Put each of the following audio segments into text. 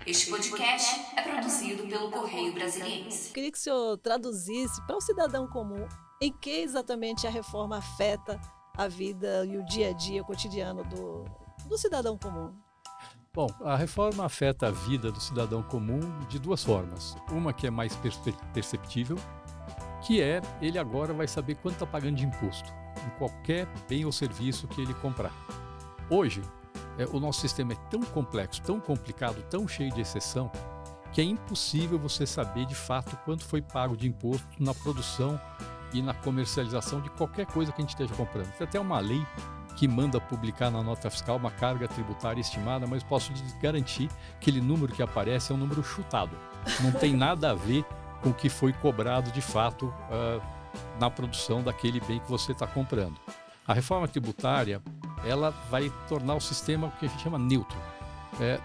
Este podcast é produzido pelo Correio Brasiliense. Queria que o senhor traduzisse para o cidadão comum em que exatamente a reforma afeta a vida e o dia a dia, o cotidiano do cidadão comum. Bom, a reforma afeta a vida do cidadão comum de duas formas. Uma que é mais perceptível, que é ele agora vai saber quanto está pagando de imposto em qualquer bem ou serviço que ele comprar. Hoje, o nosso sistema é tão complexo, tão complicado, tão cheio de exceção, que é impossível você saber de fato quanto foi pago de imposto na produção e na comercialização de qualquer coisa que a gente esteja comprando. Tem até uma lei que manda publicar na nota fiscal uma carga tributária estimada, mas posso lhe garantir que aquele número que aparece é um número chutado. Não tem nada a ver com o que foi cobrado de fato na produção daquele bem que você está comprando. A reforma tributária, ela vai tornar o sistema o que a gente chama neutro.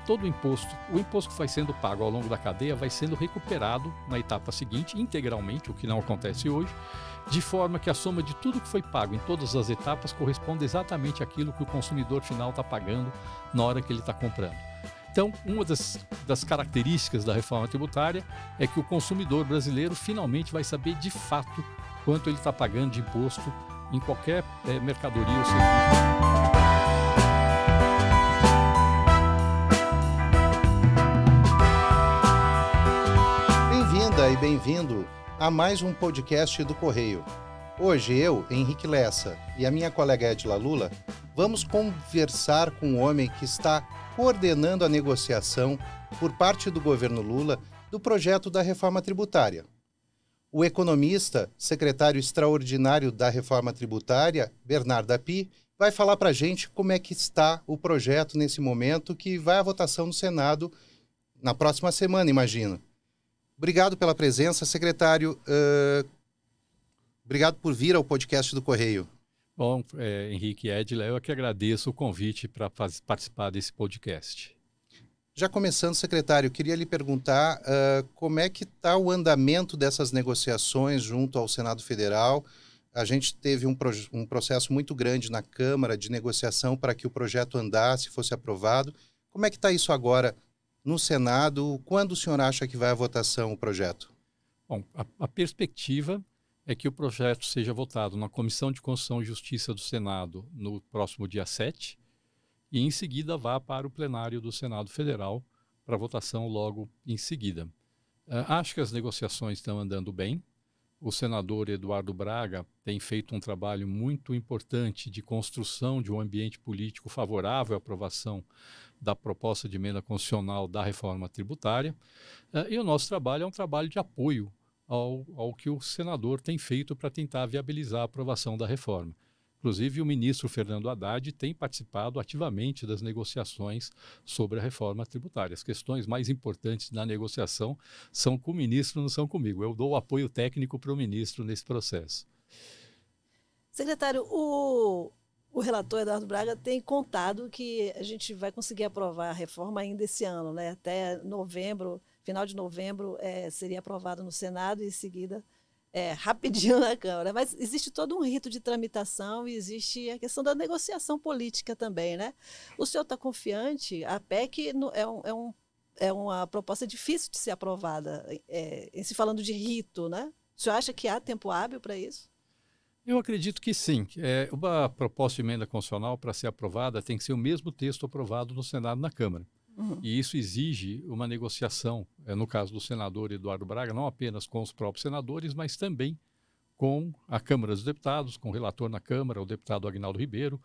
Todo o imposto que vai sendo pago ao longo da cadeia vai sendo recuperado na etapa seguinte, integralmente, o que não acontece hoje, de forma que a soma de tudo que foi pago em todas as etapas corresponde exatamente àquilo que o consumidor final está pagando na hora que ele está comprando. Então, uma das características da reforma tributária é que o consumidor brasileiro finalmente vai saber de fato quanto ele está pagando de imposto em qualquer mercadoria ou serviço. Bem-vinda e bem-vindo a mais um podcast do Correio. Hoje eu, Henrique Lessa, e a minha colega Edila Lula vamos conversar com o homem que está coordenando a negociação por parte do governo Lula do projeto da reforma tributária. O economista, secretário extraordinário da reforma tributária, Bernardo Api, vai falar para a gente como é que está o projeto nesse momento que vai à votação no Senado na próxima semana, imagino. Obrigado pela presença, secretário. Obrigado por vir ao podcast do Correio. Bom, Henrique e Edila, eu que agradeço o convite para participar desse podcast. Já começando, secretário, queria lhe perguntar como é que está o andamento dessas negociações junto ao Senado Federal. A gente teve um processo muito grande na Câmara de negociação para que o projeto andasse, fosse aprovado. Como é que está isso agora no Senado? Quando o senhor acha que vai à votação o projeto? Bom, a perspectiva é que o projeto seja votado na Comissão de Constituição e Justiça do Senado no próximo dia 7 e em seguida vá para o plenário do Senado Federal para votação logo em seguida. Acho que as negociações estão andando bem. O senador Eduardo Braga tem feito um trabalho muito importante de construção de um ambiente político favorável à aprovação da proposta de emenda constitucional da reforma tributária. E o nosso trabalho é um trabalho de apoio ao que o senador tem feito para tentar viabilizar a aprovação da reforma. Inclusive, o ministro Fernando Haddad tem participado ativamente das negociações sobre a reforma tributária. As questões mais importantes da negociação são com o ministro, não são comigo. Eu dou o apoio técnico para o ministro nesse processo. Secretário, o relator Eduardo Braga tem contado que a gente vai conseguir aprovar a reforma ainda esse ano, né? Até novembro, final de novembro, seria aprovado no Senado e em seguida rapidinho na Câmara. Mas existe todo um rito de tramitação e existe a questão da negociação política também, né? O senhor está confiante? A PEC é uma proposta difícil de ser aprovada, se falando de rito, né? O senhor acha que há tempo hábil para isso? Eu acredito que sim. Uma proposta de emenda constitucional, para ser aprovada, tem que ser o mesmo texto aprovado no Senado e na Câmara. Uhum. E isso exige uma negociação, no caso do senador Eduardo Braga, não apenas com os próprios senadores, mas também com a Câmara dos Deputados, com o relator na Câmara, o deputado Aguinaldo Ribeiro,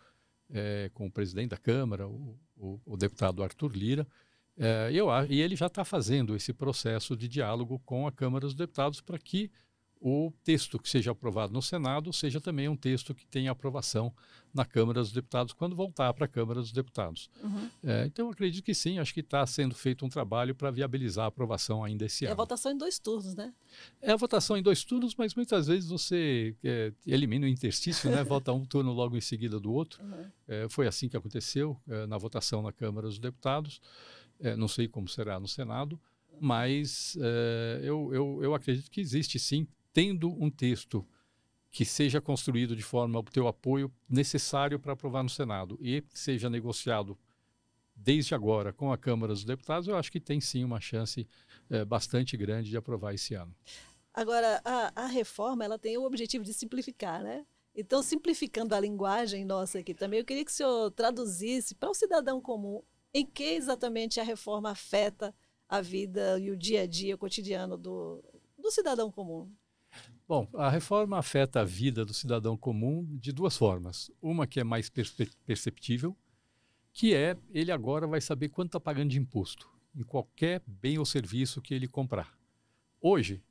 com o presidente da Câmara, o deputado Arthur Lira. E ele já está fazendo esse processo de diálogo com a Câmara dos Deputados para que o texto que seja aprovado no Senado seja também um texto que tenha aprovação na Câmara dos Deputados quando voltar para a Câmara dos Deputados. Uhum. Então, eu acredito que sim, acho que está sendo feito um trabalho para viabilizar a aprovação ainda esse ano. É a votação em 2 turnos, né? É a votação em 2 turnos, mas muitas vezes você elimina o interstício, né? Vota um turno logo em seguida do outro. Uhum. Foi assim que aconteceu na votação na Câmara dos Deputados. Não sei como será no Senado, mas eu acredito que existe sim, tendo um texto que seja construído de forma a obter o apoio necessário para aprovar no Senado e seja negociado desde agora, com a Câmara dos Deputados, eu acho que tem sim uma chance bastante grande de aprovar esse ano. Agora, a reforma ela tem o objetivo de simplificar, né? Então, simplificando a linguagem nossa aqui também, eu queria que o senhor traduzisse para o cidadão comum em que exatamente a reforma afeta a vida e o dia a dia, o cotidiano do cidadão comum. Bom, a reforma afeta a vida do cidadão comum de duas formas. Uma que é mais perceptível, que é ele agora vai saber quanto está pagando de imposto em qualquer bem ou serviço que ele comprar. Hoje,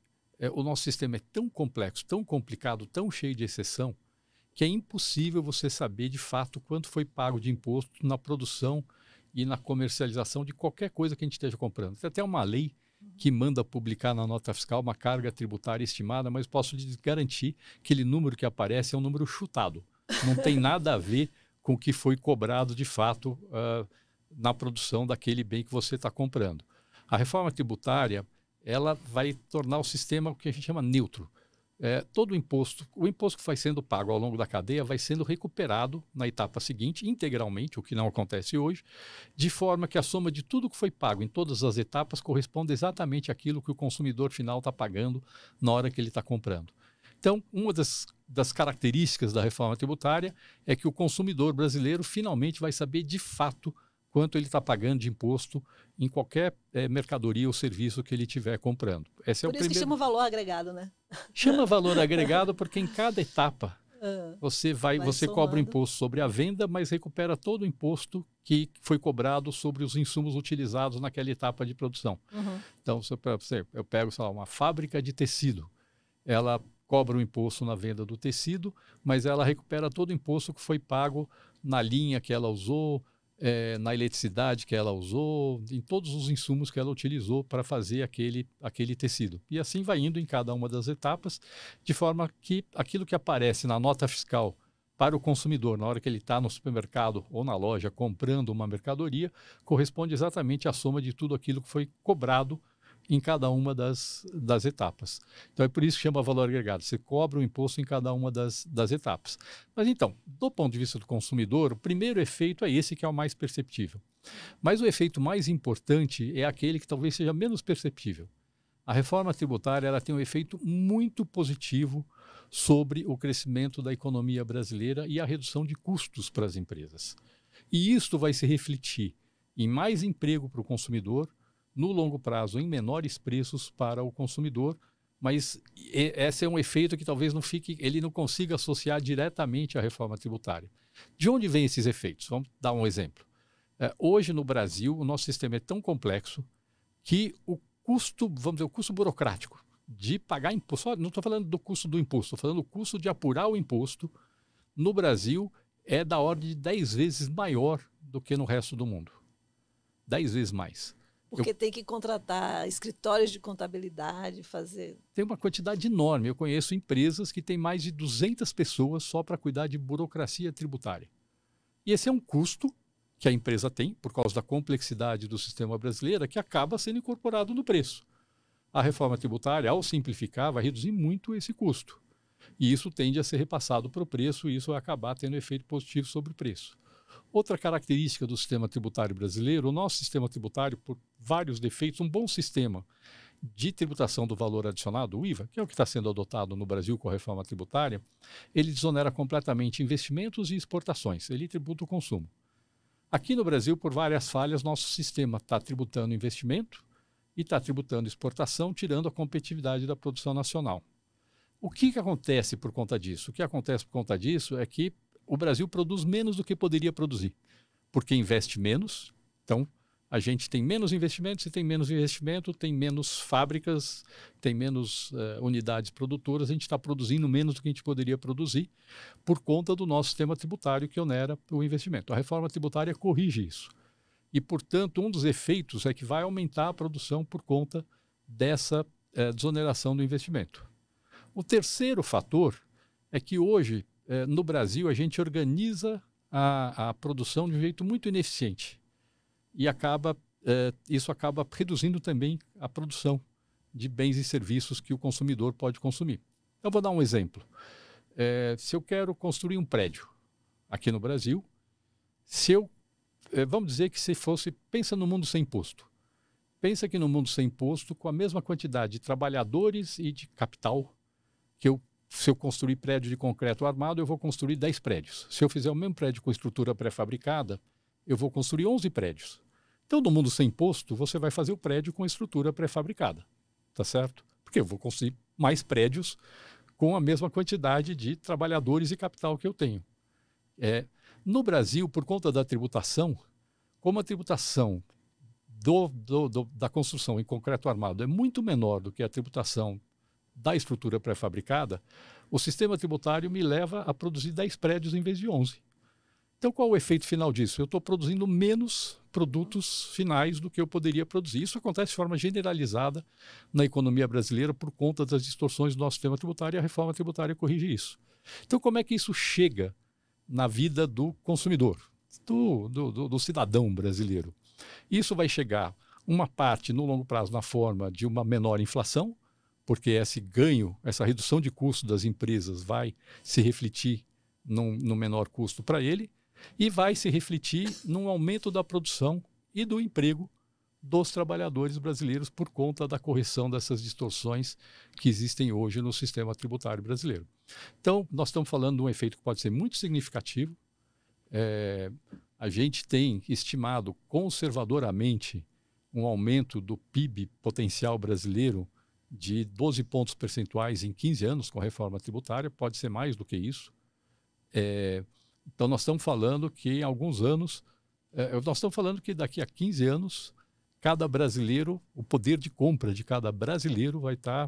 o nosso sistema é tão complexo, tão complicado, tão cheio de exceção, que é impossível você saber de fato quanto foi pago de imposto na produção e na comercialização de qualquer coisa que a gente esteja comprando. Tem até uma lei que manda publicar na nota fiscal uma carga tributária estimada, mas posso lhe garantir que aquele número que aparece é um número chutado. Não tem nada a ver com o que foi cobrado de fato na produção daquele bem que você está comprando. A reforma tributária, ela vai tornar o sistema o que a gente chama neutro. Todo o imposto que vai sendo pago ao longo da cadeia vai sendo recuperado na etapa seguinte, integralmente, o que não acontece hoje, de forma que a soma de tudo que foi pago em todas as etapas corresponde exatamente àquilo que o consumidor final está pagando na hora que ele está comprando. Então, uma das características da reforma tributária é que o consumidor brasileiro finalmente vai saber de fato quanto ele está pagando de imposto em qualquer mercadoria ou serviço que ele estiver comprando. Esse é Por isso que chama valor agregado, né? Chama valor agregado porque em cada etapa você somando. cobra o imposto sobre a venda, mas recupera todo o imposto que foi cobrado sobre os insumos utilizados naquela etapa de produção. Uhum. Então, eu pego, sei lá, uma fábrica de tecido. Ela cobra o imposto na venda do tecido, mas ela recupera todo o imposto que foi pago na linha que ela usou, na eletricidade que ela usou, em todos os insumos que ela utilizou para fazer aquele tecido. E assim vai indo em cada uma das etapas, de forma que aquilo que aparece na nota fiscal para o consumidor, na hora que ele está no supermercado ou na loja comprando uma mercadoria, corresponde exatamente à soma de tudo aquilo que foi cobrado em cada uma das etapas. Então, é por isso que chama valor agregado. Você cobra o imposto em cada uma das etapas. Mas, então, do ponto de vista do consumidor, o primeiro efeito é esse que é o mais perceptível. Mas o efeito mais importante é aquele que talvez seja menos perceptível. A reforma tributária ela tem um efeito muito positivo sobre o crescimento da economia brasileira e a redução de custos para as empresas. E isto vai se refletir em mais emprego para o consumidor, no longo prazo, em menores preços para o consumidor, mas esse é um efeito que talvez ele não consiga associar diretamente à reforma tributária. De onde vêm esses efeitos? Vamos dar um exemplo. Hoje, no Brasil, o nosso sistema é tão complexo que o custo, vamos dizer, o custo burocrático de pagar imposto, não estou falando do custo do imposto, estou falando do custo de apurar o imposto, no Brasil é da ordem de 10 vezes maior do que no resto do mundo. 10 vezes mais. Porque tem que contratar escritórios de contabilidade, fazer... Tem uma quantidade enorme. Eu conheço empresas que têm mais de 200 pessoas só para cuidar de burocracia tributária. E esse é um custo que a empresa tem, por causa da complexidade do sistema brasileiro, que acaba sendo incorporado no preço. A reforma tributária, ao simplificar, vai reduzir muito esse custo. E isso tende a ser repassado para o preço e isso vai acabar tendo efeito positivo sobre o preço. Outra característica do sistema tributário brasileiro, o nosso sistema tributário, por vários defeitos, um bom sistema de tributação do valor adicionado, o IVA, que é o que está sendo adotado no Brasil com a reforma tributária, ele desonera completamente investimentos e exportações, ele tributa o consumo. Aqui no Brasil, por várias falhas, nosso sistema está tributando investimento e está tributando exportação, tirando a competitividade da produção nacional. O que acontece por conta disso? O que acontece por conta disso é que o Brasil produz menos do que poderia produzir, porque investe menos. Então, a gente tem menos investimentos, se tem menos investimento, tem menos fábricas, tem menos unidades produtoras, a gente está produzindo menos do que a gente poderia produzir por conta do nosso sistema tributário que onera o investimento. A reforma tributária corrige isso. E, portanto, um dos efeitos é que vai aumentar a produção por conta dessa desoneração do investimento. O terceiro fator é que hoje, no Brasil, a gente organiza a produção de um jeito muito ineficiente e isso acaba reduzindo também a produção de bens e serviços que o consumidor pode consumir. Eu vou dar um exemplo. Se eu quero construir um prédio aqui no Brasil, se eu vamos dizer que se fosse, pensa no mundo sem imposto. Pensa que no mundo sem imposto, com a mesma quantidade de trabalhadores e de capital, se eu construir prédio de concreto armado, eu vou construir 10 prédios. Se eu fizer o mesmo prédio com estrutura pré-fabricada, eu vou construir 11 prédios. Então, no mundo sem imposto, você vai fazer o prédio com estrutura pré-fabricada, tá certo? Porque eu vou construir mais prédios com a mesma quantidade de trabalhadores e capital que eu tenho. No Brasil, por conta da tributação, como a tributação da construção em concreto armado é muito menor do que a tributação da estrutura pré-fabricada, o sistema tributário me leva a produzir 10 prédios em vez de 11. Então, qual é o efeito final disso? Eu estou produzindo menos produtos finais do que eu poderia produzir. Isso acontece de forma generalizada na economia brasileira por conta das distorções do nosso sistema tributário, e a reforma tributária corrige isso. Então, como é que isso chega na vida do consumidor, do cidadão brasileiro? Isso vai chegar, uma parte no longo prazo, na forma de uma menor inflação, porque esse ganho, essa redução de custo das empresas vai se refletir no menor custo para ele, e vai se refletir num aumento da produção e do emprego dos trabalhadores brasileiros por conta da correção dessas distorções que existem hoje no sistema tributário brasileiro. Então, nós estamos falando de um efeito que pode ser muito significativo. A gente tem estimado conservadoramente um aumento do PIB potencial brasileiro de 12 pontos percentuais em 15 anos com a reforma tributária, pode ser mais do que isso. Então, nós estamos falando que em alguns anos, nós estamos falando que daqui a 15 anos, cada brasileiro, o poder de compra de cada brasileiro vai estar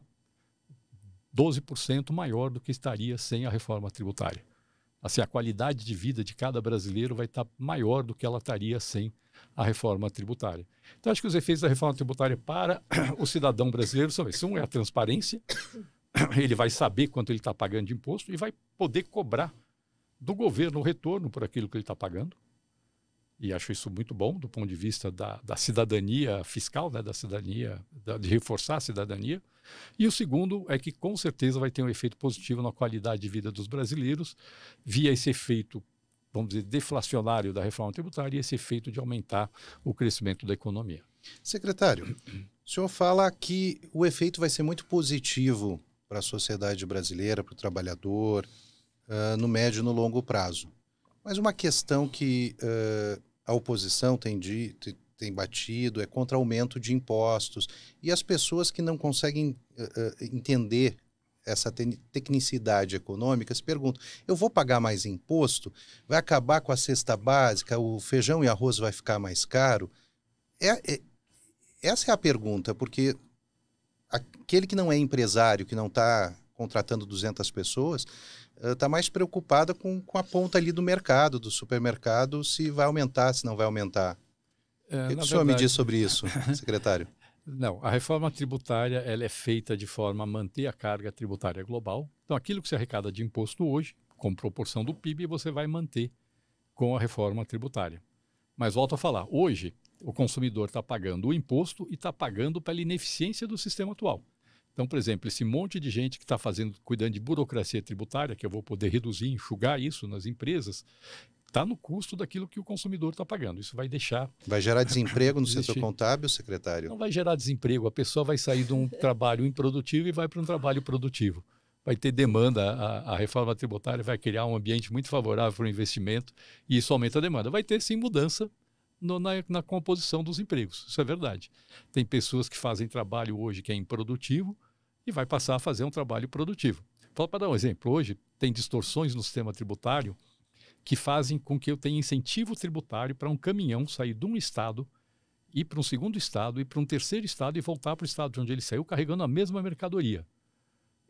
12% maior do que estaria sem a reforma tributária. Assim, a qualidade de vida de cada brasileiro vai estar maior do que ela estaria sem a reforma tributária. Então, acho que os efeitos da reforma tributária para o cidadão brasileiro são esses. Um é a transparência, ele vai saber quanto ele está pagando de imposto e vai poder cobrar do governo o retorno por aquilo que ele está pagando. E acho isso muito bom do ponto de vista da cidadania fiscal, né, da cidadania, de reforçar a cidadania. E o segundo é que com certeza vai ter um efeito positivo na qualidade de vida dos brasileiros via esse efeito, vamos dizer, deflacionário da reforma tributária e esse efeito de aumentar o crescimento da economia. Secretário, o senhor fala que o efeito vai ser muito positivo para a sociedade brasileira, para o trabalhador, no médio e no longo prazo. Mas uma questão que a oposição tem batido é contra aumento de impostos. E as pessoas que não conseguem entender essa tecnicidade econômica se perguntam, eu vou pagar mais imposto? Vai acabar com a cesta básica? O feijão e arroz vai ficar mais caro? Essa é a pergunta, porque aquele que não é empresário, que não está contratando 200 pessoas, está mais preocupada com a ponta ali do mercado, do supermercado, se vai aumentar, se não vai aumentar. O que o senhor me diz sobre isso, secretário? Não, a reforma tributária ela é feita de forma a manter a carga tributária global. Então, aquilo que se arrecada de imposto hoje, com proporção do PIB, você vai manter com a reforma tributária. Mas volto a falar, hoje o consumidor está pagando o imposto e está pagando pela ineficiência do sistema atual. Então, por exemplo, esse monte de gente que está cuidando de burocracia tributária, que eu vou poder reduzir, enxugar isso nas empresas, está no custo daquilo que o consumidor está pagando. Isso vai deixar... Vai gerar desemprego no setor contábil, secretário? Não vai gerar desemprego. A pessoa vai sair de um trabalho improdutivo e vai para um trabalho produtivo. Vai ter demanda. A reforma tributária vai criar um ambiente muito favorável para o investimento e isso aumenta a demanda. Vai ter, sim, mudança na composição dos empregos. Isso é verdade. Tem pessoas que fazem trabalho hoje que é improdutivo e vai passar a fazer um trabalho produtivo. Para dar um exemplo, hoje tem distorções no sistema tributário que fazem com que eu tenha incentivo tributário para um caminhão sair de um estado, ir para um segundo estado, ir para um terceiro estado e voltar para o estado de onde ele saiu carregando a mesma mercadoria.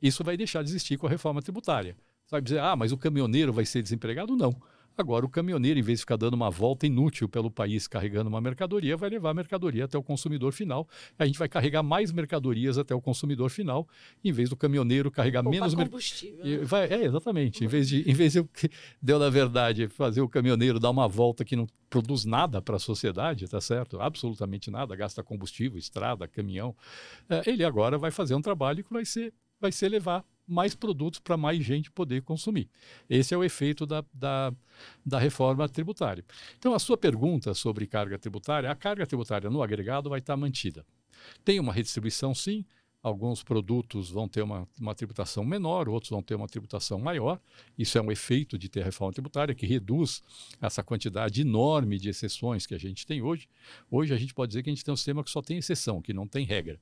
Isso vai deixar de existir com a reforma tributária. Você vai dizer, mas o caminhoneiro vai ser desempregado? Não. Agora, o caminhoneiro, em vez de ficar dando uma volta inútil pelo país carregando uma mercadoria, vai levar a mercadoria até o consumidor final. A gente vai carregar mais mercadorias até o consumidor final, em vez do caminhoneiro carregar menos combustível. Exatamente. Em vez de deu, na verdade, fazer o caminhoneiro dar uma volta que não produz nada para a sociedade, tá certo? Absolutamente nada, gasta combustível, estrada, caminhão. Ele agora vai fazer um trabalho que vai ser levar mais produtos para mais gente poder consumir. Esse é o efeito da reforma tributária. Então, a sua pergunta sobre carga tributária, a carga tributária no agregado vai estar mantida. Tem uma redistribuição, sim. Alguns produtos vão ter uma tributação menor, outros vão ter uma tributação maior. Isso é um efeito de ter a reforma tributária, que reduz essa quantidade enorme de exceções que a gente tem hoje. Hoje a gente pode dizer que a gente tem um sistema que só tem exceção, que não tem regra.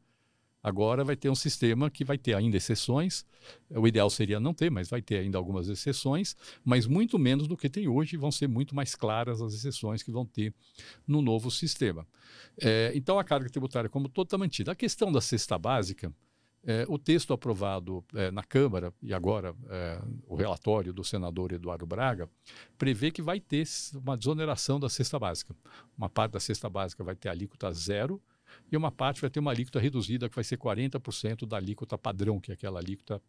Agora vai ter um sistema que vai ter ainda exceções. O ideal seria não ter, mas vai ter ainda algumas exceções, mas muito menos do que tem hoje. Vão ser muito mais claras as exceções que vão ter no novo sistema. Então, a carga tributária como toda está mantida. A questão da cesta básica, o texto aprovado na Câmara, e agora o relatório do senador Eduardo Braga, prevê que vai ter uma desoneração da cesta básica. Uma parte da cesta básica vai ter alíquota zero, e uma parte vai ter uma alíquota reduzida, que vai ser 40% da alíquota padrão, que é aquela alíquota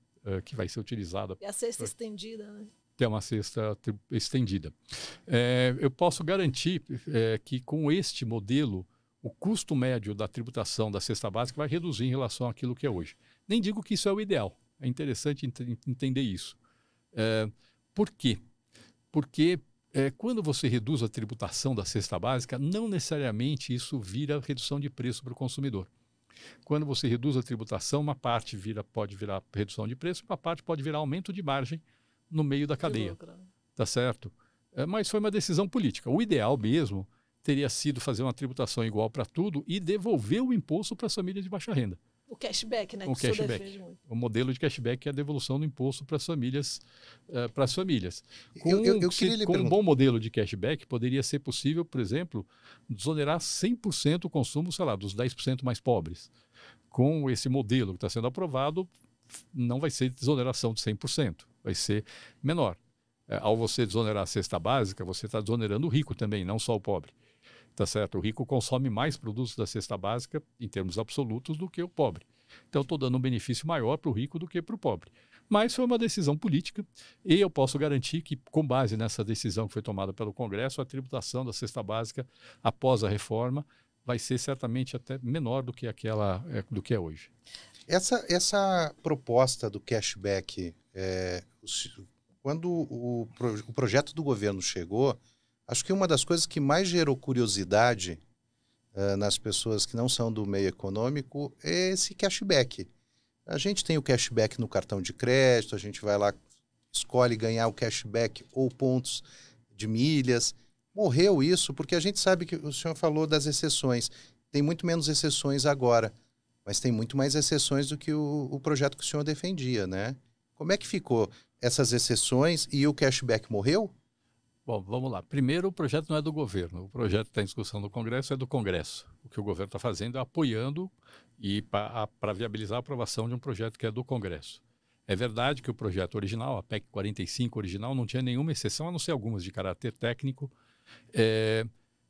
que vai ser utilizada. E a cesta estendida, né? Tem uma cesta estendida. Eu posso garantir que com este modelo, o custo médio da tributação da cesta básica vai reduzir em relação àquilo que é hoje. Nem digo que isso é o ideal. É interessante entender isso. Por quê? Porque quando você reduz a tributação da cesta básica, não necessariamente isso vira redução de preço para o consumidor. Quando você reduz a tributação, uma parte pode virar redução de preço, uma parte pode virar aumento de margem no meio da cadeia. Tá certo? Mas foi uma decisão política. O ideal mesmo teria sido fazer uma tributação igual para tudo e devolver o imposto para as famílias de baixa renda. O cashback, né? O cashback. O modelo de cashback é a devolução do imposto para as famílias. Com um bom modelo de cashback, poderia ser possível, por exemplo, desonerar 100% o consumo, sei lá, dos 10% mais pobres. Com esse modelo que está sendo aprovado, não vai ser desoneração de 100%, vai ser menor. Ao você desonerar a cesta básica, você está desonerando o rico também, não só o pobre. Tá certo? O rico consome mais produtos da cesta básica, em termos absolutos, do que o pobre. Então, estou dando um benefício maior para o rico do que para o pobre. Mas foi uma decisão política e eu posso garantir que, com base nessa decisão que foi tomada pelo Congresso, a tributação da cesta básica, após a reforma, vai ser certamente até menor do que do que é hoje. Essa proposta do cashback, quando o projeto do governo chegou, acho que uma das coisas que mais gerou curiosidade nas pessoas que não são do meio econômico é esse cashback. A gente tem o cashback no cartão de crédito, a gente vai lá, escolhe ganhar o cashback ou pontos de milhas. Morreu isso porque a gente sabe que o senhor falou das exceções. Tem muito menos exceções agora, mas tem muito mais exceções do que o projeto que o senhor defendia, né? Como é que ficou essas exceções e o cashback morreu? Bom, vamos lá. Primeiro, o projeto não é do governo. O projeto que está em discussão no Congresso é do Congresso. O que o governo está fazendo é apoiando e para viabilizar a aprovação de um projeto que é do Congresso. É verdade que o projeto original, a PEC 45 original, não tinha nenhuma exceção, a não ser algumas de caráter técnico.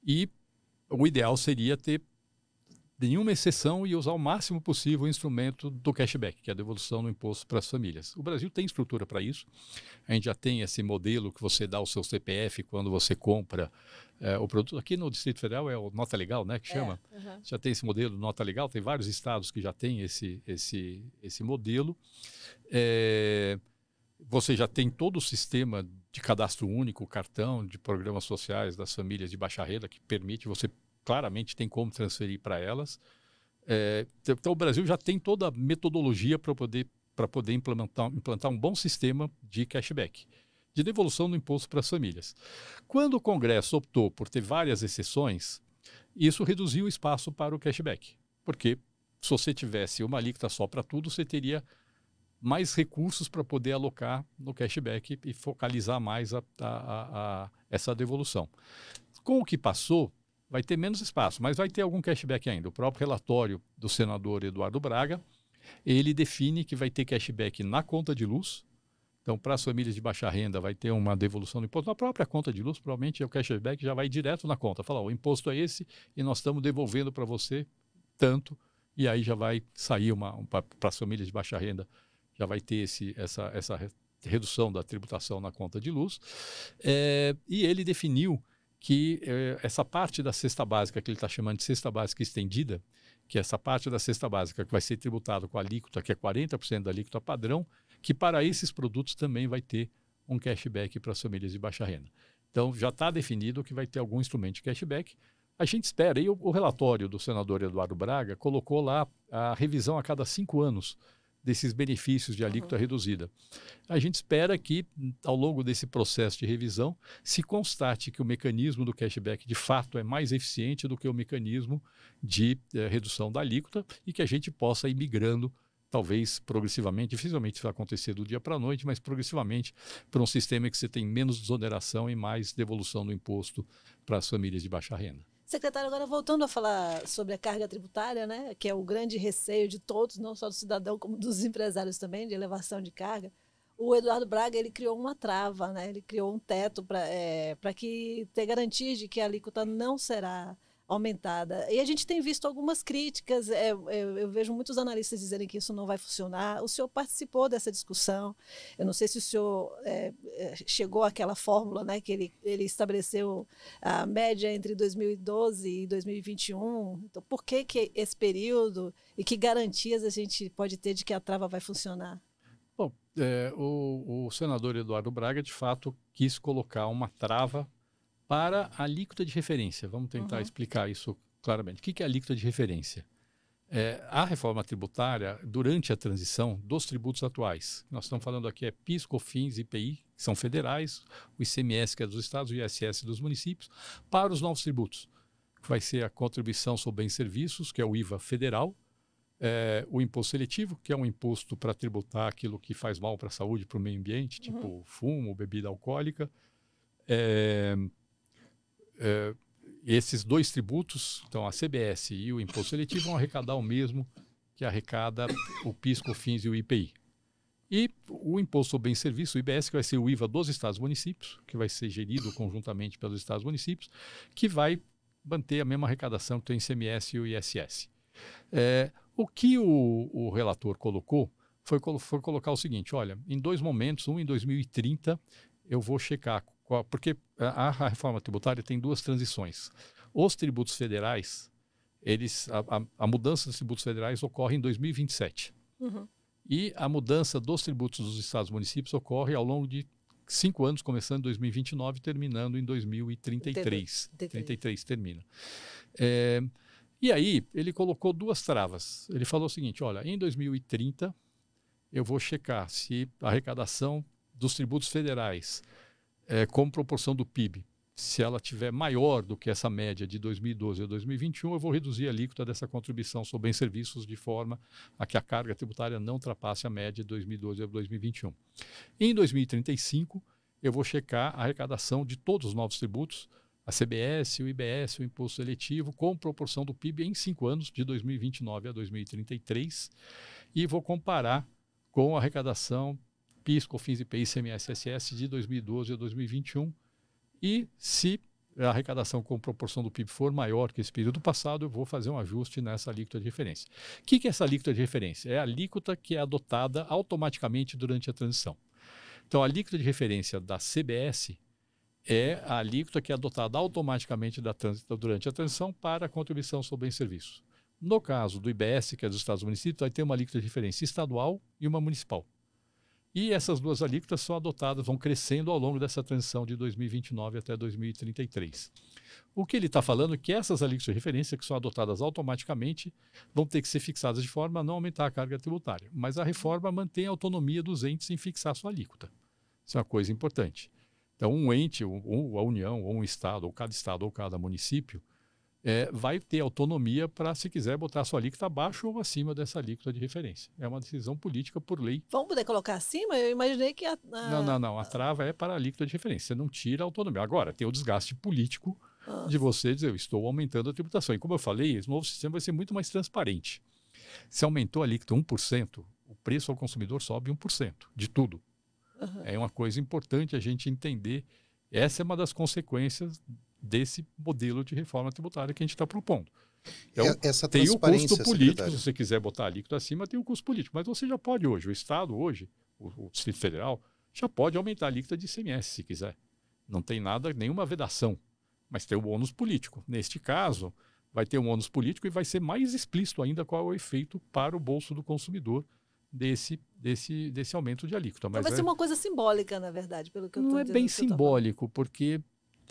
E o ideal seria ter nenhuma exceção e usar o máximo possível o instrumento do cashback, que é a devolução do imposto para as famílias. O Brasil tem estrutura para isso. A gente já tem esse modelo que você dá o seu CPF quando você compra o produto. Aqui no Distrito Federal é o Nota Legal, né, que chama. Já tem esse modelo Nota Legal, tem vários estados que já têm esse modelo. Você já tem todo o sistema de cadastro único, cartão de programas sociais das famílias de baixa renda, que permite você claramente tem como transferir para elas. Então, o Brasil já tem toda a metodologia para poder implantar um bom sistema de cashback, de devolução do imposto para as famílias. Quando o Congresso optou por ter várias exceções, isso reduziu o espaço para o cashback, porque se você tivesse uma alíquota só para tudo, você teria mais recursos para poder alocar no cashback e focalizar mais essa devolução. Com o que passou, vai ter menos espaço, mas vai ter algum cashback ainda. O próprio relatório do senador Eduardo Braga, ele define que vai ter cashback na conta de luz. Então, para as famílias de baixa renda, vai ter uma devolução do imposto. Na própria conta de luz, provavelmente o cashback já vai direto na conta. Fala, o imposto é esse e nós estamos devolvendo para você tanto. E aí já vai sair para as famílias de baixa renda, já vai ter essa redução da tributação na conta de luz. E ele definiu que essa parte da cesta básica, que ele está chamando de cesta básica estendida, que é essa parte da cesta básica que vai ser tributada com a alíquota, que é 40% da alíquota padrão, que para esses produtos também vai ter um cashback para as famílias de baixa renda. Então, já está definido que vai ter algum instrumento de cashback. A gente espera, e o relatório do senador Eduardo Braga colocou lá a revisão a cada 5 anos desses benefícios de alíquota reduzida. A gente espera que, ao longo desse processo de revisão, se constate que o mecanismo do cashback, de fato, é mais eficiente do que o mecanismo de redução da alíquota e que a gente possa ir migrando, talvez progressivamente, dificilmente isso vai acontecer do dia para a noite, mas progressivamente para um sistema que você tem menos desoneração e mais devolução do imposto para as famílias de baixa renda. Secretário, agora voltando a falar sobre a carga tributária, né, que é o grande receio de todos, não só do cidadão, como dos empresários também, de elevação de carga, o Eduardo Braga ele criou uma trava, né, ele criou um teto para que ter garantia de que a alíquota não será aumentada. E a gente tem visto algumas críticas, eu vejo muitos analistas dizerem que isso não vai funcionar. O senhor participou dessa discussão, eu não sei se o senhor chegou àquela fórmula, né, que ele estabeleceu a média entre 2012 e 2021. Então, por que esse período e que garantias a gente pode ter de que a trava vai funcionar? Bom, o senador Eduardo Braga, de fato, quis colocar uma trava para a alíquota de referência. Vamos tentar explicar isso claramente. O que é a alíquota de referência? A reforma tributária, durante a transição dos tributos atuais, nós estamos falando aqui PIS, COFINS, IPI, que são federais, o ICMS, que é dos estados, o ISS dos municípios, para os novos tributos, que vai ser a contribuição sobre bens e serviços, que é o IVA federal, o imposto seletivo, que é um imposto para tributar aquilo que faz mal para a saúde, para o meio ambiente, tipo fumo, bebida alcoólica, esses dois tributos, então a CBS e o imposto seletivo, vão arrecadar o mesmo que arrecada o PIS, COFINS e o IPI. E o imposto sobre bens e serviços, o IBS, que vai ser o IVA dos estados e municípios, que vai ser gerido conjuntamente pelos estados e municípios, que vai manter a mesma arrecadação que tem o ICMS e o ISS. O que o relator colocou foi colocar o seguinte: olha, em 2 momentos, um em 2030, eu vou checar, porque a reforma tributária tem 2 transições. Os tributos federais, a mudança dos tributos federais ocorre em 2027. E a mudança dos tributos dos estados e municípios ocorre ao longo de 5 anos, começando em 2029 e terminando em 2033. 33 termina. E aí, ele colocou 2 travas. Ele falou o seguinte: olha, em 2030, eu vou checar se a arrecadação dos tributos federais, como proporção do PIB, se ela tiver maior do que essa média de 2012 a 2021, eu vou reduzir a alíquota dessa contribuição sobre bens e serviços de forma a que a carga tributária não ultrapasse a média de 2012 a 2021. Em 2035, eu vou checar a arrecadação de todos os novos tributos, a CBS, o IBS, o imposto seletivo, com proporção do PIB em 5 anos, de 2029 a 2033, e vou comparar com a arrecadação PIS, COFINS, IPI, ICMS, ISS de 2012 a 2021. E se a arrecadação com proporção do PIB for maior que esse período passado, eu vou fazer um ajuste nessa alíquota de referência. O que é essa alíquota de referência? É a alíquota que é adotada automaticamente durante a transição. Então, a alíquota de referência da CBS é a alíquota que é adotada automaticamente durante a transição para a contribuição sobre bens e serviços. No caso do IBS, que é dos estados e municípios, vai ter uma alíquota de referência estadual e uma municipal. E essas 2 alíquotas são adotadas, vão crescendo ao longo dessa transição de 2029 até 2033. O que ele está falando é que essas alíquotas de referência, que são adotadas automaticamente, vão ter que ser fixadas de forma a não aumentar a carga tributária. Mas a reforma mantém a autonomia dos entes em fixar a sua alíquota. Isso é uma coisa importante. Então, um ente, ou a União, ou um Estado, ou cada município, vai ter autonomia para, se quiser, botar a sua alíquota abaixo ou acima dessa alíquota de referência. É uma decisão política por lei. Vamos poder colocar acima? Eu imaginei que Não. A trava é para a alíquota de referência. Você não tira a autonomia. Agora, tem o desgaste político de você dizer: eu estou aumentando a tributação. E como eu falei, esse novo sistema vai ser muito mais transparente. Se aumentou a alíquota 1%, o preço ao consumidor sobe 1% de tudo. É uma coisa importante a gente entender. Essa é uma das consequências desse modelo de reforma tributária que a gente está propondo. Então, essa tem o custo político, secretário. se você quiser botar a alíquota acima, tem o custo político. Mas você já pode hoje, o Estado hoje, o Distrito Federal, já pode aumentar a alíquota de ICMS se quiser. Não tem nenhuma vedação, mas tem o ônus político. Neste caso, vai ter um ônus político e vai ser mais explícito ainda qual é o efeito para o bolso do consumidor desse aumento de alíquota. Então Mas vai ser uma coisa simbólica, na verdade, pelo que eu não estou é entendendo. bem simbólico, porque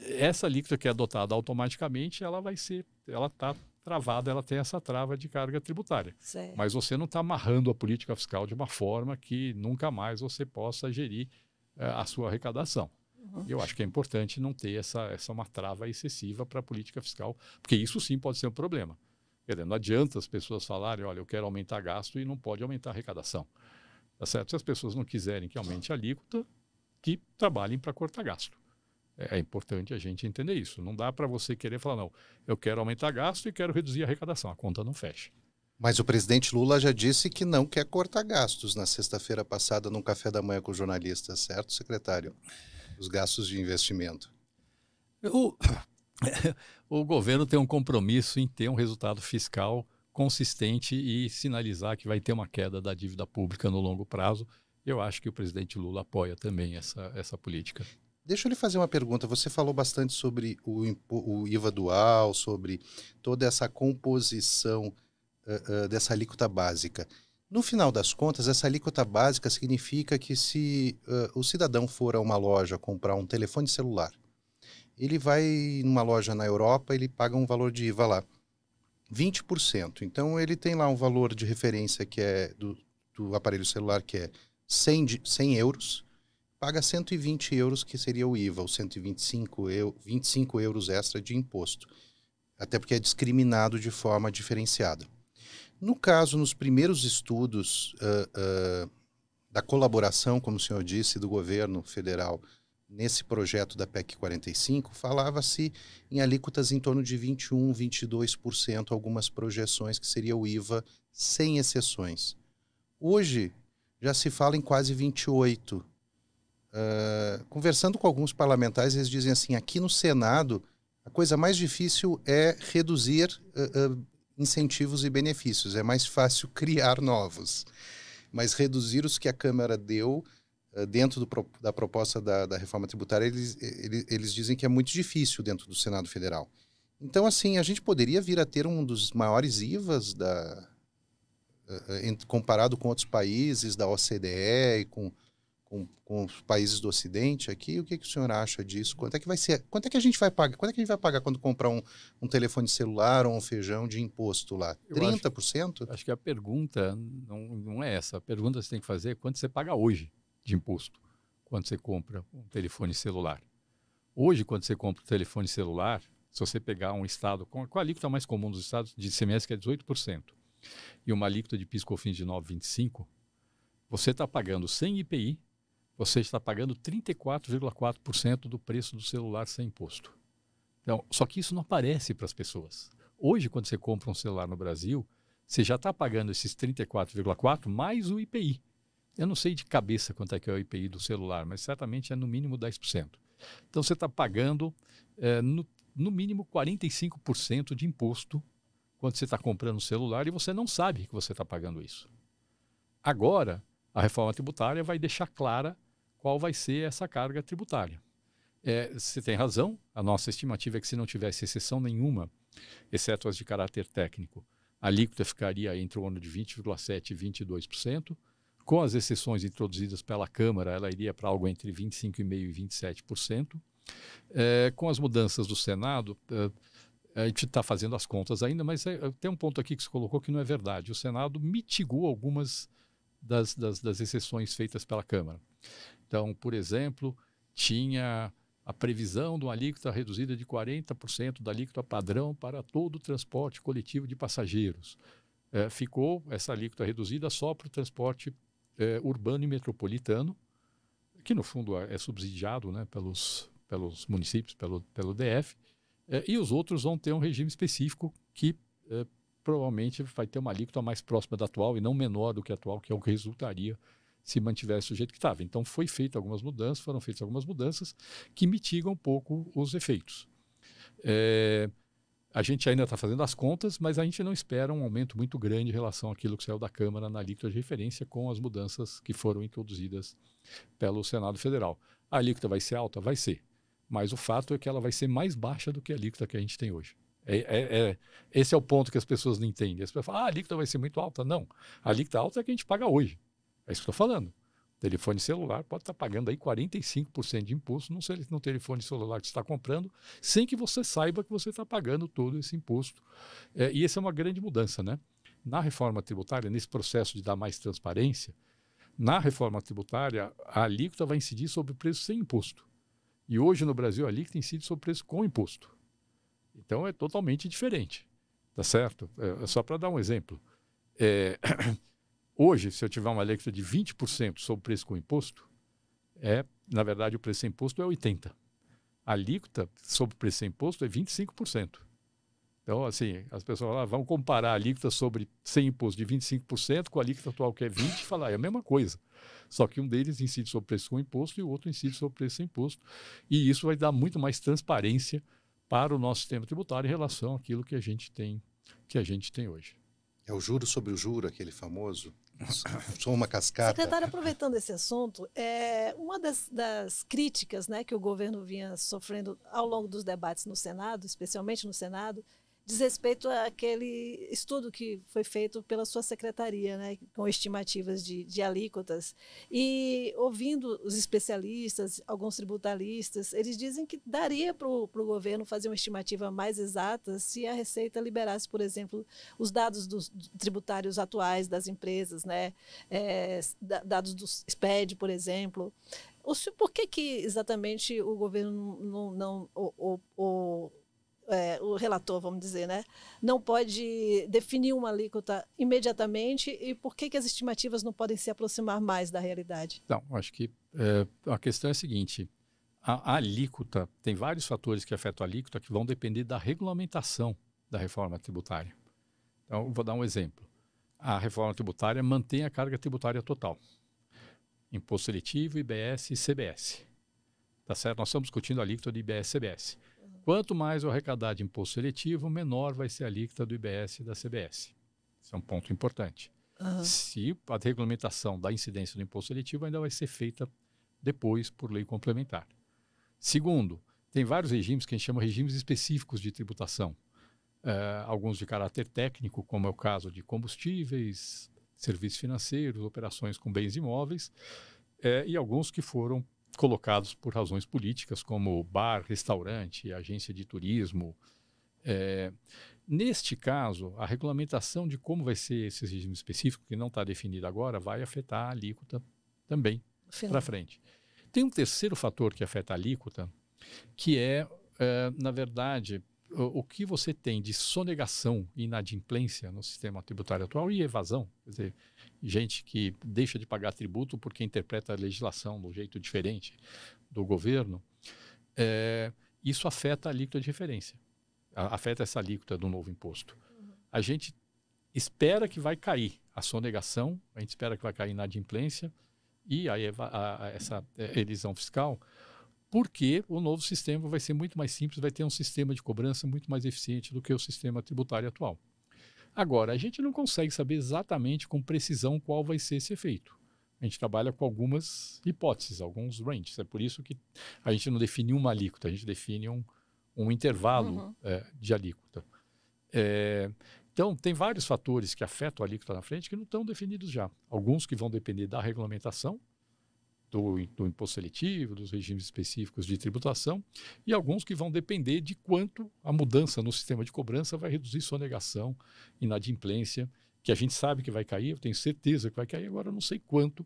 essa alíquota que é adotada automaticamente, ela está travada, ela tem essa trava de carga tributária. Certo. Mas você não está amarrando a política fiscal de uma forma que nunca mais você possa gerir a sua arrecadação. Eu acho que é importante não ter essa uma trava excessiva para a política fiscal, porque isso sim pode ser um problema. Quer dizer, não adianta as pessoas falarem, olha, eu quero aumentar gasto e não pode aumentar a arrecadação. Tá certo? Se as pessoas não quiserem que aumente a alíquota, que trabalhem para cortar gasto. É importante a gente entender isso. Não dá para você querer falar, não, eu quero aumentar gasto e quero reduzir a arrecadação. A conta não fecha. Mas o presidente Lula já disse que não quer cortar gastos na sexta-feira passada num café da manhã com jornalistas, certo, secretário? Os gastos de investimento. O governo tem um compromisso em ter um resultado fiscal consistente e sinalizar que vai ter uma queda da dívida pública no longo prazo. Eu acho que o presidente Lula apoia também essa política. Deixa eu lhe fazer uma pergunta. Você falou bastante sobre o IVA dual, sobre toda essa composição dessa alíquota básica. No final das contas, essa alíquota básica significa que se o cidadão for a uma loja comprar um telefone celular, ele vai numa loja na Europa, ele paga um valor de IVA lá, 20%. Então, ele tem lá um valor de referência que é do aparelho celular, que é 100 euros, paga 120 euros, que seria o IVA, os 25 euros extra de imposto. Até porque é discriminado de forma diferenciada. No caso, nos primeiros estudos da colaboração, como o senhor disse, do governo federal nesse projeto da PEC 45, falava-se em alíquotas em torno de 21%, 22%, algumas projeções que seria o IVA sem exceções. Hoje, já se fala em quase 28%. Conversando com alguns parlamentares, eles dizem assim, aqui no Senado, a coisa mais difícil é reduzir incentivos e benefícios. É mais fácil criar novos. Mas reduzir os que a Câmara deu dentro da proposta da reforma tributária, eles dizem que é muito difícil dentro do Senado Federal. Então, assim, a gente poderia vir a ter um dos maiores IVAs comparado com outros países da OCDE e com os países do Ocidente aqui. O que o senhor acha disso? Quanto é que vai ser? Quanto é que a gente vai pagar? Quanto é que a gente vai pagar quando comprar um telefone celular ou um feijão de imposto lá? 30%? Acho que a pergunta não é essa. A pergunta que você tem que fazer é quanto você paga hoje de imposto quando você compra um telefone celular. Hoje, quando você compra um telefone celular, se você pegar um estado com a alíquota mais comum dos estados de ICMS, que é 18%, e uma alíquota de PIS/COFINS de 9,25%, você está pagando sem IPI, você está pagando 34,4% do preço do celular sem imposto. Então, só que isso não aparece para as pessoas. Hoje, quando você compra um celular no Brasil, você já está pagando esses 34,4% mais o IPI. Eu não sei de cabeça quanto é que é o IPI do celular, mas certamente é no mínimo 10%. Então, você está pagando no mínimo 45% de imposto quando você está comprando um celular e você não sabe que você está pagando isso. Agora, a reforma tributária vai deixar clara qual vai ser essa carga tributária. Você tem razão, a nossa estimativa é que se não tivesse exceção nenhuma, exceto as de caráter técnico, a alíquota ficaria entre o ano de 20,7% e 22%. Com as exceções introduzidas pela Câmara, ela iria para algo entre 25,5% e 27%. Com as mudanças do Senado, a gente está fazendo as contas ainda, mas tem um ponto aqui que se colocou que não é verdade. O Senado mitigou algumas das exceções feitas pela Câmara. Então, por exemplo, tinha a previsão de uma alíquota reduzida de 40% da alíquota padrão para todo o transporte coletivo de passageiros. Ficou essa alíquota reduzida só para o transporte urbano e metropolitano, que no fundo é subsidiado, né, pelos municípios, pelo DF, e os outros vão ter um regime específico que provavelmente vai ter uma alíquota mais próxima da atual e não menor do que a atual, que é o que resultaria se mantivesse do jeito que estava. Então foram feitas algumas mudanças que mitigam um pouco os efeitos. A gente ainda está fazendo as contas, mas a gente não espera um aumento muito grande em relação àquilo que saiu da Câmara na alíquota de referência com as mudanças que foram introduzidas pelo Senado Federal. A alíquota vai ser alta? Vai ser. Mas o fato é que ela vai ser mais baixa do que a alíquota que a gente tem hoje. Esse é o ponto que as pessoas não entendem. As pessoas falam, a alíquota vai ser muito alta. Não. A alíquota alta é que a gente paga hoje. É isso que eu estou falando. Telefone celular pode estar pagando aí 45% de imposto no telefone celular que você está comprando, sem que você saiba que você está pagando todo esse imposto. E essa é uma grande mudança, né? Na reforma tributária, nesse processo de dar mais transparência, na reforma tributária, a alíquota vai incidir sobre o preço sem imposto. E hoje no Brasil, a alíquota incide sobre o preço com imposto. Então é totalmente diferente, tá certo? Só para dar um exemplo. Hoje, se eu tiver uma alíquota de 20% sobre o preço com imposto, na verdade, o preço sem imposto é 80%. A alíquota sobre o preço sem imposto é 25%. Então, assim, as pessoas vão comparar a alíquota sem imposto de 25% com a alíquota atual, que é 20%, e falar, é a mesma coisa. Só que um deles incide sobre o preço com imposto e o outro incide sobre o preço sem imposto. E isso vai dar muito mais transparência para o nosso sistema tributário em relação àquilo que a gente tem hoje. É o juro sobre o juro, aquele famoso? Sou uma cascata. Secretário, aproveitando esse assunto, uma das críticas, né, que o governo vinha sofrendo ao longo dos debates no Senado, especialmente no Senado, diz respeito àquele estudo que foi feito pela sua secretaria, né, com estimativas de alíquotas. E ouvindo os especialistas, alguns tributaristas, eles dizem que daria para o governo fazer uma estimativa mais exata se a Receita liberasse, por exemplo, os dados tributários atuais das empresas, né, dados do SPED, por exemplo. Por que exatamente o governo o relator, vamos dizer, né, não pode definir uma alíquota imediatamente, e por que as estimativas não podem se aproximar mais da realidade? Não, acho que a questão é a seguinte, a alíquota, tem vários fatores que afetam a alíquota que vão depender da regulamentação da reforma tributária. Então, vou dar um exemplo. A reforma tributária mantém a carga tributária total. Imposto seletivo, IBS e CBS. Tá certo? Nós estamos discutindo a alíquota de IBS e CBS. Quanto mais eu arrecadar de imposto seletivo, menor vai ser a alíquota do IBS e da CBS. Esse é um ponto importante. Se a regulamentação da incidência do imposto seletivo ainda vai ser feita depois por lei complementar. Segundo, tem vários regimes que a gente chama de regimes específicos de tributação. Alguns de caráter técnico, como é o caso de combustíveis, serviços financeiros, operações com bens imóveis, e alguns que foram colocados por razões políticas, como bar, restaurante, agência de turismo. Neste caso, a regulamentação de como vai ser esse regime específico, que não está definido agora, vai afetar a alíquota também para frente. Tem um terceiro fator que afeta a alíquota, que na verdade, o que você tem de sonegação e inadimplência no sistema tributário atual e evasão, quer dizer, gente que deixa de pagar tributo porque interpreta a legislação de um jeito diferente do governo, isso afeta a alíquota de referência, afeta essa alíquota do novo imposto. A gente espera que vai cair a sonegação, a gente espera que vai cair a inadimplência e essa elisão fiscal, porque o novo sistema vai ser muito mais simples, vai ter um sistema de cobrança muito mais eficiente do que o sistema tributário atual. Agora, a gente não consegue saber exatamente com precisão qual vai ser esse efeito. A gente trabalha com algumas hipóteses, alguns ranges. É por isso que a gente não define uma alíquota, a gente define um intervalo de alíquota. Então, tem vários fatores que afetam a alíquota na frente que não estão definidos já. Alguns que vão depender da regulamentação, do imposto seletivo, dos regimes específicos de tributação, e alguns que vão depender de quanto a mudança no sistema de cobrança vai reduzir sonegação, inadimplência, que a gente sabe que vai cair, eu tenho certeza que vai cair, agora eu não sei quanto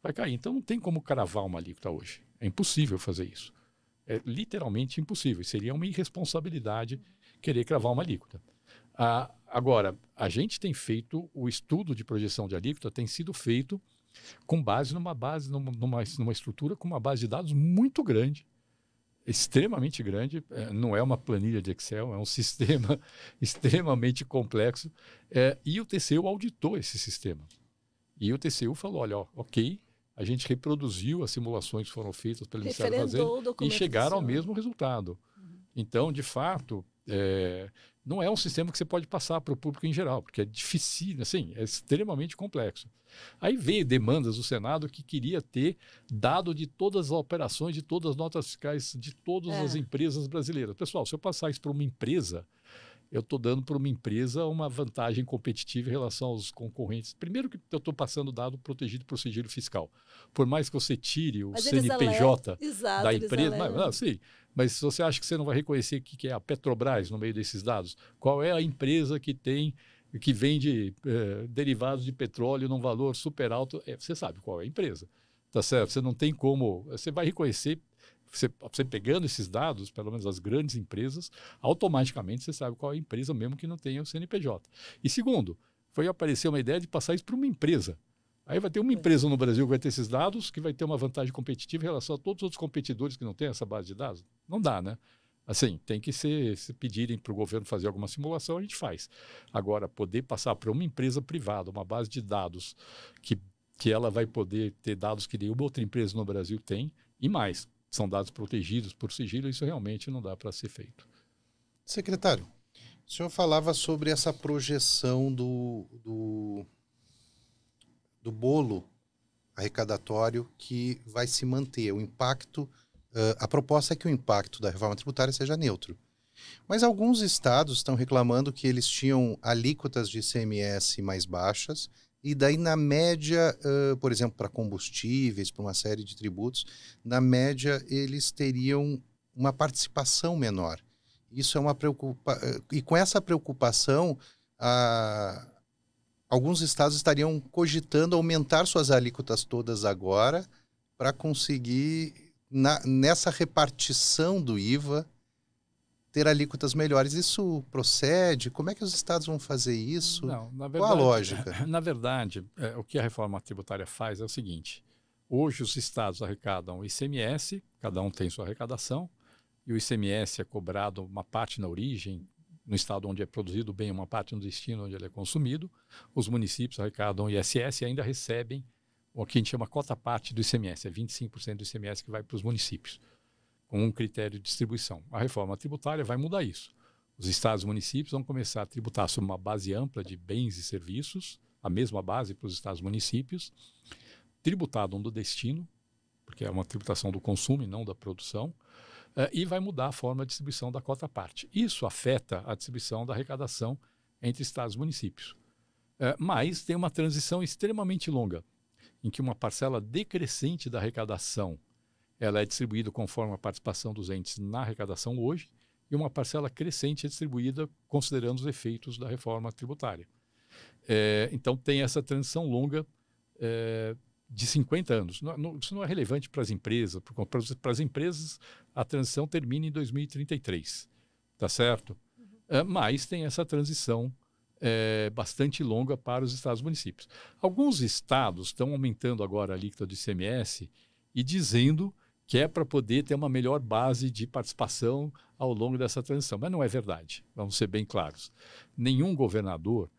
vai cair. Então não tem como cravar uma alíquota hoje. É impossível fazer isso. É literalmente impossível. Seria uma irresponsabilidade querer cravar uma alíquota. Agora, a gente tem feito, o estudo de projeção de alíquota tem sido feito com base numa estrutura com uma base de dados muito grande, extremamente grande, não é uma planilha de Excel, é um sistema extremamente complexo, e o TCU auditou esse sistema. E o TCU falou, olha, ok, a gente reproduziu as simulações que foram feitas pelo Ministério da Fazenda e chegaram ao mesmo resultado. Então, de fato, não é um sistema que você pode passar para o público em geral, porque é difícil, assim, é extremamente complexo. Aí veio demandas do Senado que queria ter dado de todas as operações, de todas as notas fiscais, de todas as empresas brasileiras. Pessoal, se eu passar isso para uma empresa, eu estou dando para uma empresa uma vantagem competitiva em relação aos concorrentes. Primeiro que eu estou passando dado protegido por sigilo fiscal. Por mais que você tire o CNPJ da empresa... Mas se você acha que você não vai reconhecer o que é a Petrobras no meio desses dados, qual é a empresa que vende derivados de petróleo num valor super alto, você sabe qual é a empresa. Tá certo? Você não tem como... Você vai reconhecer... Você pegando esses dados, pelo menos as grandes empresas, automaticamente você sabe qual é a empresa mesmo que não tenha o CNPJ. E segundo, foi aparecer uma ideia de passar isso para uma empresa. Aí vai ter uma empresa no Brasil que vai ter esses dados, que vai ter uma vantagem competitiva em relação a todos os outros competidores que não têm essa base de dados. Não dá, né? Assim, tem que se pedirem para o governo fazer alguma simulação, a gente faz. Agora, poder passar para uma empresa privada, uma base de dados que ela vai poder ter dados que nenhuma outra empresa no Brasil tem, e mais, são dados protegidos por sigilo, isso realmente não dá para ser feito. Secretário, o senhor falava sobre essa projeção do bolo arrecadatório que vai se manter. O impacto, a proposta é que o impacto da reforma tributária seja neutro. Mas alguns estados estão reclamando que eles tinham alíquotas de ICMS mais baixas e daí, na média, por exemplo, para combustíveis, para uma série de tributos, na média eles teriam uma participação menor. Isso é uma preocupação. E com essa preocupação, alguns estados estariam cogitando aumentar suas alíquotas todas agora para conseguir, nessa repartição do IVA, ter alíquotas melhores. Isso procede? Como é que os estados vão fazer isso? Não, na verdade, qual a lógica? Na verdade, o que a reforma tributária faz é o seguinte. Hoje os estados arrecadam o ICMS, cada um tem sua arrecadação, e o ICMS é cobrado uma parte na origem, no estado onde é produzido o bem, uma parte no destino onde ele é consumido. Os municípios arrecadam o ISS e ainda recebem o que a gente chama cota-parte do ICMS, é 25% do ICMS que vai para os municípios, com um critério de distribuição. A reforma tributária vai mudar isso. Os estados e municípios vão começar a tributar sobre uma base ampla de bens e serviços, a mesma base para os estados e municípios, tributado do destino, porque é uma tributação do consumo e não da produção, e vai mudar a forma de distribuição da cota-parte. Isso afeta a distribuição da arrecadação entre estados e municípios. Mas tem uma transição extremamente longa, em que uma parcela decrescente da arrecadação ela é distribuída conforme a participação dos entes na arrecadação hoje, e uma parcela crescente é distribuída considerando os efeitos da reforma tributária. Então tem essa transição longa de 50 anos. Isso não é relevante para as empresas. Para as empresas, a transição termina em 2033, tá certo? Mas tem essa transição bastante longa para os estados e municípios. Alguns estados estão aumentando agora a alíquota do ICMS e dizendo que é para poder ter uma melhor base de participação ao longo dessa transição. Mas não é verdade, vamos ser bem claros. Nenhum governador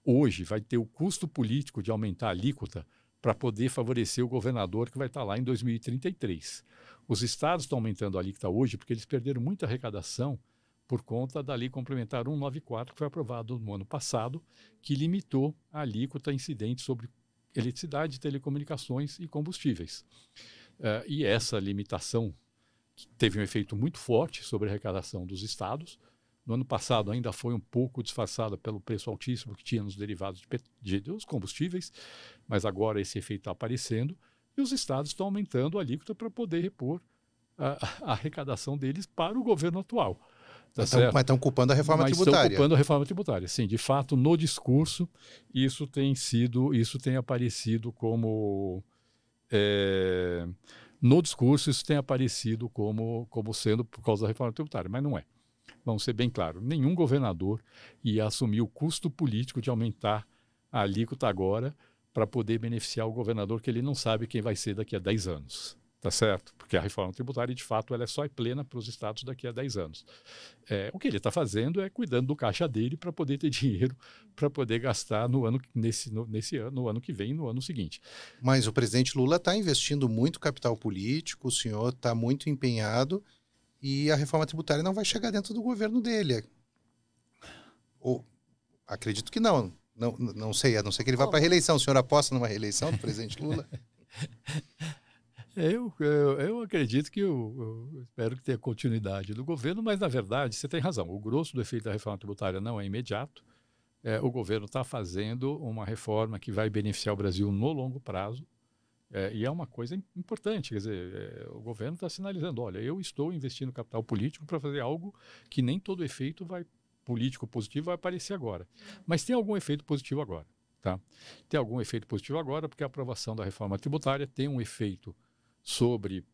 hoje vai ter o custo político de aumentar a alíquota para poder favorecer o governador que vai estar lá em 2033. Os estados estão aumentando a alíquota hoje porque eles perderam muita arrecadação por conta da Lei Complementar 194, que foi aprovada no ano passado, que limitou a alíquota incidente sobre eletricidade, telecomunicações e combustíveis. E essa limitação teve um efeito muito forte sobre a arrecadação dos estados. No ano passado ainda foi um pouco disfarçada pelo preço altíssimo que tinha nos derivados dos combustíveis, mas agora esse efeito está aparecendo e os estados estão aumentando a alíquota para poder repor a arrecadação deles para o governo atual. Mas estão culpando a reforma tributária. Estão culpando a reforma tributária. Sim, de fato, no discurso, isso tem aparecido como... no discurso, isso tem aparecido como sendo por causa da reforma tributária, mas não é. Vamos ser bem claros, nenhum governador ia assumir o custo político de aumentar a alíquota agora para poder beneficiar o governador que ele não sabe quem vai ser daqui a 10 anos. Tá certo? Porque a reforma tributária, de fato, ela é plena para os estados daqui a 10 anos. O que ele está fazendo é cuidando do caixa dele para poder ter dinheiro para poder gastar nesse ano, no ano que vem, no ano seguinte. Mas o presidente Lula está investindo muito capital político, o senhor está muito empenhado e a reforma tributária não vai chegar dentro do governo dele. Acredito que não. Não sei, a não ser que ele vá para a reeleição. O senhor aposta numa reeleição do presidente Lula? Eu acredito que eu espero que tenha continuidade do governo, mas, na verdade, você tem razão. O grosso do efeito da reforma tributária não é imediato. O governo está fazendo uma reforma que vai beneficiar o Brasil no longo prazo. E é uma coisa importante, quer dizer, o governo está sinalizando, olha, eu estou investindo capital político para fazer algo que nem todo efeito político positivo vai aparecer agora. Mas tem algum efeito positivo agora, tá? Tem algum efeito positivo agora porque a aprovação da reforma tributária tem um efeito sobre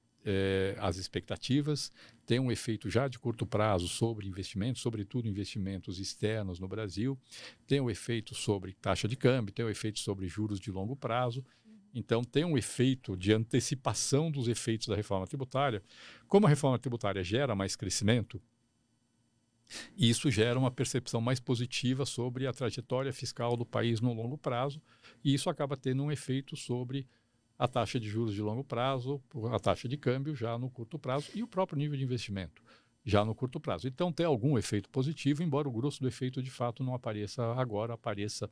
as expectativas, tem um efeito já de curto prazo sobre investimentos, sobretudo investimentos externos no Brasil, tem um efeito sobre taxa de câmbio, tem um efeito sobre juros de longo prazo. Então, tem um efeito de antecipação dos efeitos da reforma tributária. Como a reforma tributária gera mais crescimento, isso gera uma percepção mais positiva sobre a trajetória fiscal do país no longo prazo, e isso acaba tendo um efeito sobre a taxa de juros de longo prazo, a taxa de câmbio já no curto prazo e o próprio nível de investimento já no curto prazo. Então, tem algum efeito positivo, embora o grosso do efeito, de fato, não apareça agora, apareça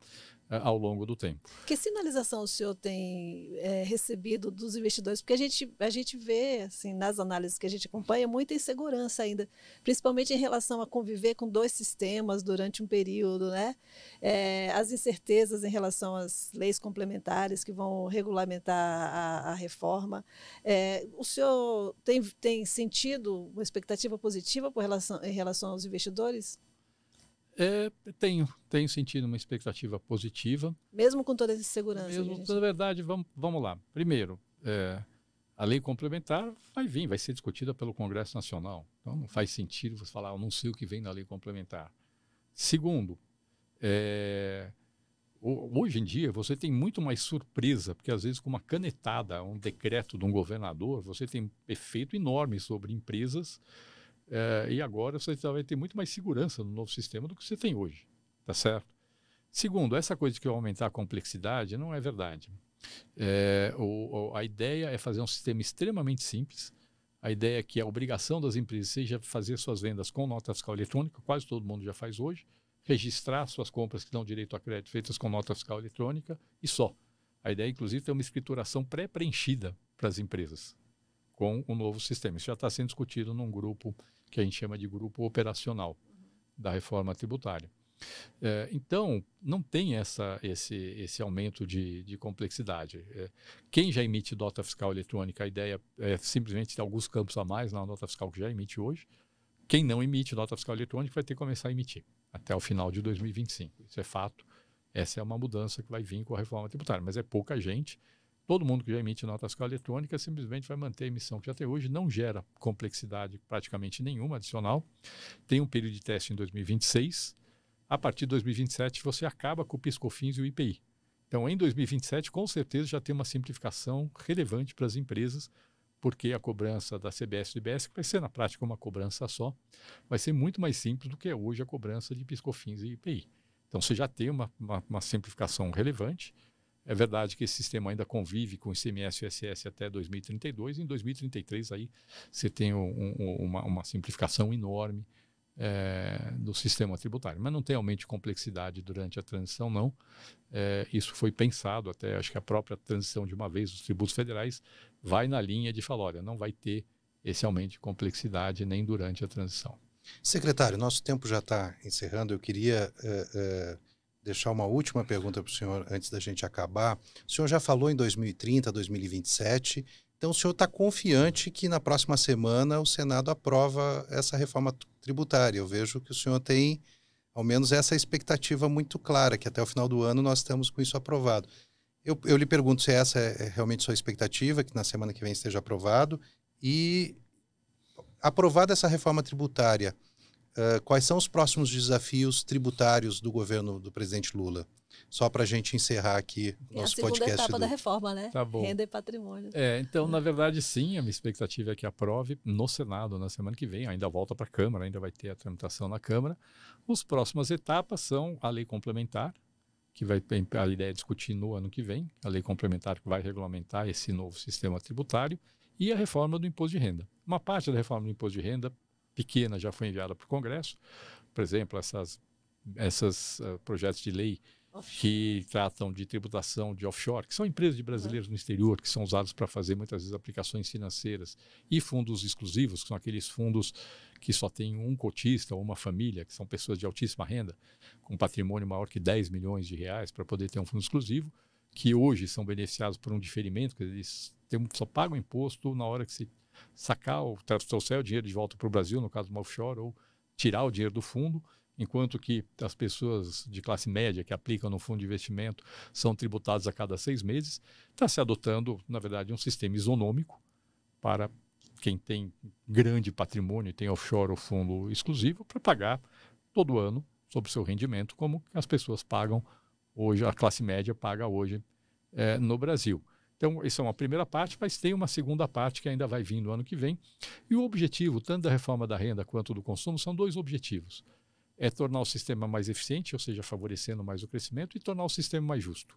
ao longo do tempo. Que sinalização o senhor tem recebido dos investidores? Porque a gente vê, assim, nas análises que a gente acompanha, muita insegurança ainda, principalmente em relação a conviver com dois sistemas durante um período, né? As incertezas em relação às leis complementares que vão regulamentar a reforma. O senhor tem sentido uma expectativa positiva em relação aos investidores? Tenho sentido uma expectativa positiva. Mesmo com toda essa insegurança? Na verdade, vamos lá. Primeiro, a lei complementar vai ser discutida pelo Congresso Nacional. Então, não faz sentido você falar, eu não sei o que vem na lei complementar. Segundo, hoje em dia você tem muito mais surpresa, porque às vezes com uma canetada, um decreto de um governador, você tem um efeito enorme sobre empresas. E agora você vai ter muito mais segurança no novo sistema do que você tem hoje, tá certo? Segundo, essa coisa de que vai aumentar a complexidade não é verdade. A ideia é fazer um sistema extremamente simples. A ideia é que a obrigação das empresas seja fazer suas vendas com nota fiscal eletrônica, quase todo mundo já faz hoje, registrar suas compras que dão direito a crédito feitas com nota fiscal eletrônica e só. A ideia, inclusive, é uma escrituração pré-preenchida para as empresas com o novo sistema. Isso já está sendo discutido num grupo que a gente chama de grupo operacional da reforma tributária. Então, não tem esse aumento de complexidade. Quem já emite nota fiscal eletrônica, a ideia é simplesmente ter alguns campos a mais na nota fiscal que já emite hoje. Quem não emite nota fiscal eletrônica vai ter que começar a emitir até o final de 2025. Isso é fato. Essa é uma mudança que vai vir com a reforma tributária, mas é pouca gente. Todo mundo que já emite nota fiscal eletrônica simplesmente vai manter a emissão que já tem hoje, não gera complexidade praticamente nenhuma adicional. Tem um período de teste em 2026. A partir de 2027 você acaba com o PIS/COFINS e o IPI. Então, em 2027, com certeza já tem uma simplificação relevante para as empresas, porque a cobrança da CBS e do IBS, que vai ser na prática uma cobrança só, vai ser muito mais simples do que é hoje a cobrança de PIS/COFINS e IPI. Então, você já tem uma simplificação relevante. É verdade que esse sistema ainda convive com o ICMS e o ISS até 2032. Em 2033, aí, você tem uma simplificação enorme do sistema tributário. Mas não tem aumento de complexidade durante a transição, não. Isso foi pensado até, acho que a própria transição de uma vez dos tributos federais vai na linha de falar, olha, não vai ter esse aumento de complexidade nem durante a transição. Secretário, nosso tempo já está encerrando. Eu queria deixar uma última pergunta para o senhor antes da gente acabar. O senhor já falou em 2030, 2027, então o senhor está confiante que na próxima semana o Senado aprova essa reforma tributária. Eu vejo que o senhor tem, ao menos, essa expectativa muito clara, que até o final do ano nós estamos com isso aprovado. Eu lhe pergunto se essa é realmente sua expectativa, que na semana que vem esteja aprovado, e aprovada essa reforma tributária, quais são os próximos desafios tributários do governo do presidente Lula? Só para a gente encerrar aqui o nosso podcast. É a segunda etapa da reforma, né? Tá bom. Renda e patrimônio. Então, na verdade, sim, a minha expectativa é que aprove no Senado na semana que vem, ainda volta para a Câmara, ainda vai ter a tramitação na Câmara. As próximas etapas são a lei complementar, que a ideia é discutir no ano que vem, a lei complementar que vai regulamentar esse novo sistema tributário, e a reforma do imposto de renda. Uma parte da reforma do imposto de renda pequena já foi enviada para o Congresso. Por exemplo, esses projetos de lei que tratam de tributação de offshore, que são empresas de brasileiros no exterior, que são usadas para fazer muitas vezes aplicações financeiras, e fundos exclusivos, que são aqueles fundos que só tem um cotista ou uma família, que são pessoas de altíssima renda, com patrimônio maior que 10 milhões de reais para poder ter um fundo exclusivo, que hoje são beneficiados por um diferimento, que eles só pagam imposto na hora que se sacar ou trouxer o dinheiro de volta para o Brasil, no caso de uma offshore, ou tirar o dinheiro do fundo, enquanto que as pessoas de classe média que aplicam no fundo de investimento são tributadas a cada 6 meses. Está se adotando, na verdade, um sistema isonômico para quem tem grande patrimônio e tem offshore ou fundo exclusivo para pagar todo ano sobre o seu rendimento, como as pessoas pagam hoje, a classe média paga hoje no Brasil. Então, isso é uma primeira parte, mas tem uma segunda parte que ainda vai vir no ano que vem. E o objetivo, tanto da reforma da renda quanto do consumo, são 2 objetivos. É tornar o sistema mais eficiente, ou seja, favorecendo mais o crescimento, e tornar o sistema mais justo.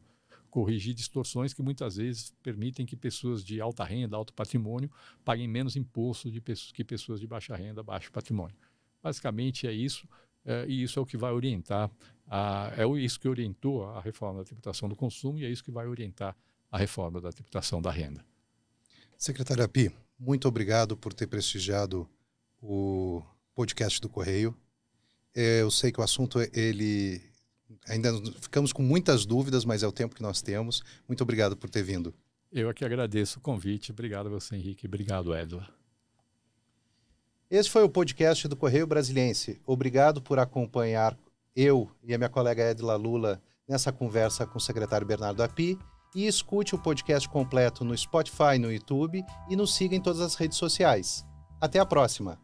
Corrigir distorções que muitas vezes permitem que pessoas de alta renda, alto patrimônio, paguem menos imposto que pessoas de baixa renda, baixo patrimônio. Basicamente é isso, e isso é o que vai orientar, isso que orientou a reforma da tributação do consumo, e é isso que vai orientar a reforma da tributação da renda. Secretário Api, muito obrigado por ter prestigiado o podcast do Correio. Eu sei que o assunto, ainda ficamos com muitas dúvidas, mas é o tempo que nós temos. Muito obrigado por ter vindo. Eu é que agradeço o convite. Obrigado a você, Henrique. Obrigado, Edla. Esse foi o podcast do Correio Brasiliense. Obrigado por acompanhar eu e a minha colega Edla Lula nessa conversa com o secretário Bernardo Api. E escute o podcast completo no Spotify, no YouTube, e nos siga em todas as redes sociais. Até a próxima!